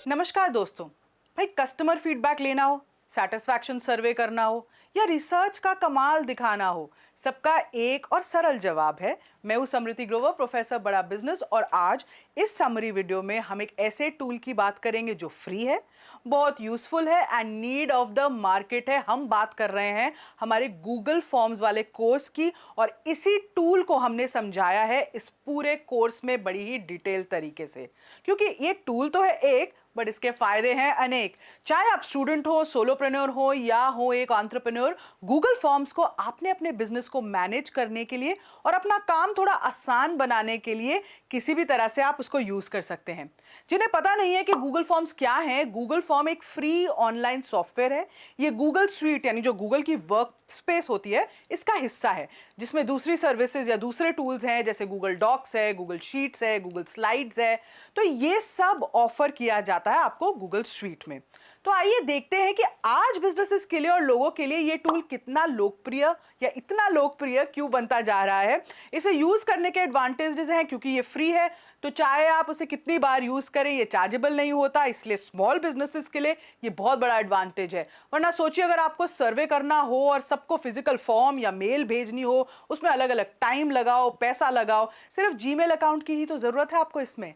नमस्कार दोस्तों। भाई, कस्टमर फीडबैक लेना हो, सेटिस्फैक्शन सर्वे करना हो या रिसर्च का कमाल दिखाना हो, सबका एक और सरल जवाब है। मैं हूं समृति ग्रोवर, प्रोफेसर बड़ा बिजनेस, और आज इस समरी वीडियो में हम एक ऐसे टूल की बात करेंगे जो फ्री है, बहुत यूजफुल है and need of the market है। हम बात कर रहे हैं हमारे गूगल फॉर्म्स वाले कोर्स की, और इसी टूल को हमने समझाया है इस पूरे कोर्स में बड़ी ही डिटेल तरीके से, क्योंकि ये टूल तो है एक, बट इसके फायदे हैं अनेक। चाहे आप स्टूडेंट हो, सोलोप्रेन्योर हो या हो एक एंटरप्रेन्योर, गूगल फॉर्म्स को आपने अपने बिजनेस को मैनेज करने के लिए और अपना काम थोड़ा आसान बनाने के लिए किसी भी तरह से आप उसको यूज कर सकते हैं। जिन्हें पता नहीं है कि गूगल फॉर्म्स क्या है, गूगल फॉर्म एक फ्री ऑनलाइन सॉफ्टवेयर है। ये गूगल स्वीट यानी जो गूगल की वर्क स्पेस होती है, इसका हिस्सा है, जिसमें दूसरी सर्विसेज या दूसरे टूल्स हैं, जैसे गूगल डॉक्स है, गूगल शीट्स है, गूगल स्लाइड्स है। तो ये सब ऑफर किया जाता है आपको गूगल स्वीट में। तो आइए देखते हैं कि आज बिजनेसेस के लिए और लोगों के लिए ये टूल कितना लोकप्रिय या इतना लोकप्रिय क्यों बनता जा रहा है। इसे यूज करने के एडवांटेजेस हैं, क्योंकि ये फ्री है, तो चाहे आप उसे कितनी बार यूज करें, ये चार्जेबल नहीं होता, इसलिए स्मॉल बिजनेसेस के लिए ये बहुत बड़ा एडवांटेज है। वरना सोचिए, अगर आपको सर्वे करना हो और सबको फिजिकल फॉर्म या मेल भेजनी हो, उसमें अलग अलग टाइम लगाओ, पैसा लगाओ। सिर्फ जीमेल अकाउंट की ही तो जरूरत है आपको इसमें।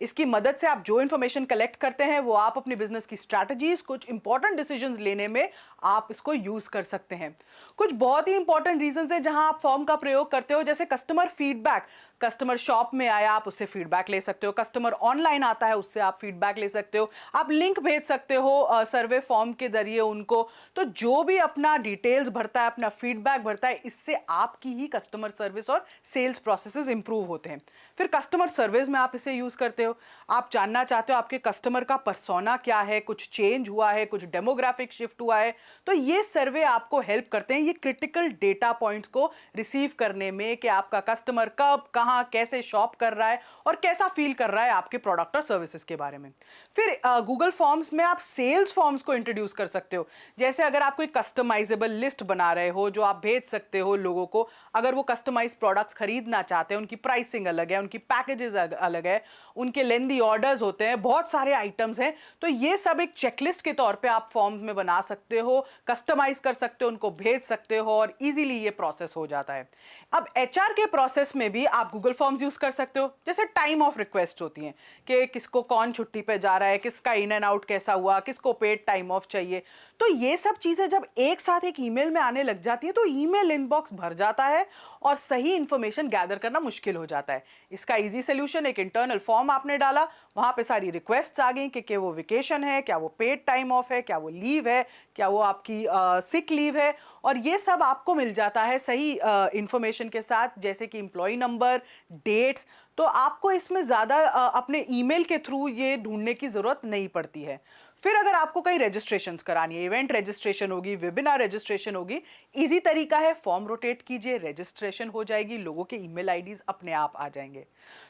इसकी मदद से आप जो इंफॉर्मेशन कलेक्ट करते हैं वो आप अपने बिजनेस की स्ट्रैटेजीज, कुछ इंपॉर्टेंट डिसीजंस लेने में आप इसको यूज कर सकते हैं। कुछ बहुत ही इंपॉर्टेंट रीजंस हैं जहां आप फॉर्म का प्रयोग करते हो, जैसे कस्टमर फीडबैक। कस्टमर शॉप में आया, आप उससे फीडबैक ले सकते हो। कस्टमर ऑनलाइन आता है, उससे आप फीडबैक ले सकते हो। आप लिंक भेज सकते हो सर्वे फॉर्म के जरिए उनको। तो जो भी अपना डिटेल्स भरता है, अपना फीडबैक भरता है, इससे आपकी ही कस्टमर सर्विस और सेल्स प्रोसेसेस इंप्रूव होते हैं। फिर कस्टमर सर्विस में आप इसे यूज करते हो। आप जानना चाहते हो आपके कस्टमर का पर्सोना क्या है, कुछ चेंज हुआ है, कुछ डेमोग्राफिक शिफ्ट हुआ है, तो ये सर्वे आपको हेल्प करते हैं ये क्रिटिकल डेटा पॉइंट्स को रिसीव करने में, कि आपका कस्टमर कब, कहां, कैसे शॉप कर रहा है और कैसा फील कर रहा है आपके प्रोडक्ट और सर्विसेज के बारे में। फिर गूगल फॉर्म्स में आप सेल्स फॉर्म्स को इंट्रोड्यूस कर सकते हो। जैसे अगर आप कोई कस्टमाइजेबल लिस्ट बना रहे हो जो आप भेज सकते हो लोगों को, अगर वो कस्टमाइज प्रोडक्ट्स खरीदना चाहते हैं, उनकी प्राइसिंग अलग है, उनकी पैकेजेस अलग है, उनके लेंदी ऑर्डर्स होते हैं, बहुत सारे आइटम्स हैं, तो ये सब एक चेकलिस्ट के तौर पे आप फॉर्म में बना सकते हो, कस्टमाइज कर सकते हो, उनको भेज सकते हो और इजीली ये प्रोसेस हो जाता है। अब एचआर के प्रोसेस में भी आप गूगल फॉर्म्स यूज कर सकते हो। जैसे टाइम ऑफ रिक्वेस्ट होती हैं कि किसको कौन छुट्टी पे जा रहा है, किसका इन एंड आउट कैसा हुआ, किसको पेड टाइम ऑफ चाहिए, तो ये सब चीजें जब एक साथ एक ईमेल में आने लग जाती है तो ईमेल इनबॉक्स भर जाता है और सही इंफॉर्मेशन गैदर करना मुश्किल हो जाता है। इसका इजी सोल्यूशन, एक इंटरनल फॉर्म आपने डाला, वहां पे सारी रिक्वेस्ट्स आ गई कि वो वेकेशन है, क्या वो पेड टाइम ऑफ है, क्या वो लीव है, क्या वो आपकी सिक लीव है, और ये सब आपको मिल जाता है सही इंफॉर्मेशन के साथ, जैसे कि एम्प्लॉय नंबर, डेट्स। तो आपको इसमें ज्यादा अपने ईमेल के थ्रू ये ढूंढने की जरूरत नहीं पड़ती है। फिर अगर आपको कहीं रजिस्ट्रेशंस करानी है, इवेंट रजिस्ट्रेशन होगी, वेबिनार रजिस्ट्रेशन होगी, इजी तरीका है, फॉर्म रोटेट कीजिए, रजिस्ट्रेशन हो जाएगी, लोगों के ईमेल आईडीज अपने आप आ जाएंगे।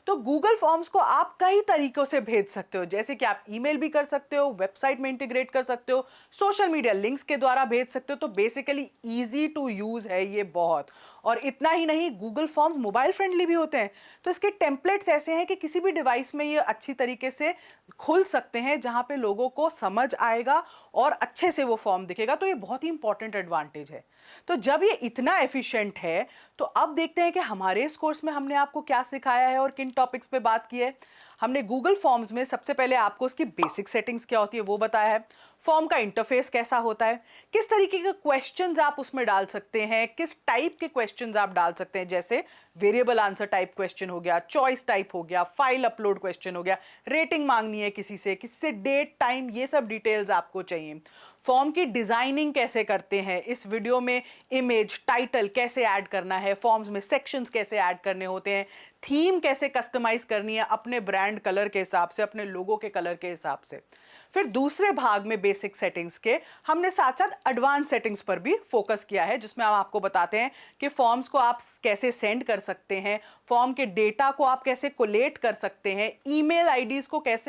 तो गूगल फॉर्म्स को आप कई तरीकों से भेज सकते हो, जैसे कि आप ईमेल भी कर सकते हो, वेबसाइट में इंटीग्रेट कर सकते हो, सोशल मीडिया लिंक्स के द्वारा भेज सकते हो। तो बेसिकली इजी टू यूज है ये बहुत। और इतना ही नहीं, गूगल फॉर्म्स मोबाइल फ्रेंडली भी होते हैं, तो इसके टेम्पलेट्स ऐसे हैं कि किसी भी डिवाइस में ये अच्छी तरीके से खुल सकते हैं, जहां पे लोगों को समझ आएगा और अच्छे से वो फॉर्म दिखेगा। तो ये बहुत ही इंपॉर्टेंट एडवांटेज है। तो जब ये इतना एफिशिएंट है, तो अब देखते हैं कि हमारे इस कोर्स में हमने आपको क्या सिखाया है और किन टॉपिक्स पे बात की है। हमने गूगल फॉर्म्स में सबसे पहले आपको उसकी बेसिक सेटिंग्स क्या होती है वो बताया है, फॉर्म का इंटरफेस कैसा होता है, किस तरीके के क्वेश्चंस आप उसमें डाल सकते हैं, किस टाइप के क्वेश्चंस आप डाल सकते हैं, जैसे वेरिएबल आंसर टाइप क्वेश्चन हो गया, चॉइस टाइप हो गया, फाइल अपलोड क्वेश्चन हो गया, रेटिंग मांगनी है किसी से डेट टाइम, ये सब डिटेल्स आपको चाहिए। फॉर्म की डिजाइनिंग कैसे करते हैं, इस वीडियो में इमेज, टाइटल कैसे ऐड करना है, फॉर्म्स में सेक्शंस कैसे ऐड करने होते हैं, थीम कैसे कस्टमाइज करनी है अपने ब्रांड कलर के हिसाब से, अपने लोगो के कलर के हिसाब से। फिर दूसरे भाग में बेसिक सेटिंग्स के हमने साथ साथ एडवांस सेटिंग्स पर भी फोकस किया है, जिसमें हम आपको बताते हैं कि फॉर्म्स को आप कैसे सेंड कर सकते हैं, फॉर्म के डेटा को आप कैसे कोलेट कर सकते हैं, ईमेल आईडीज को कैसे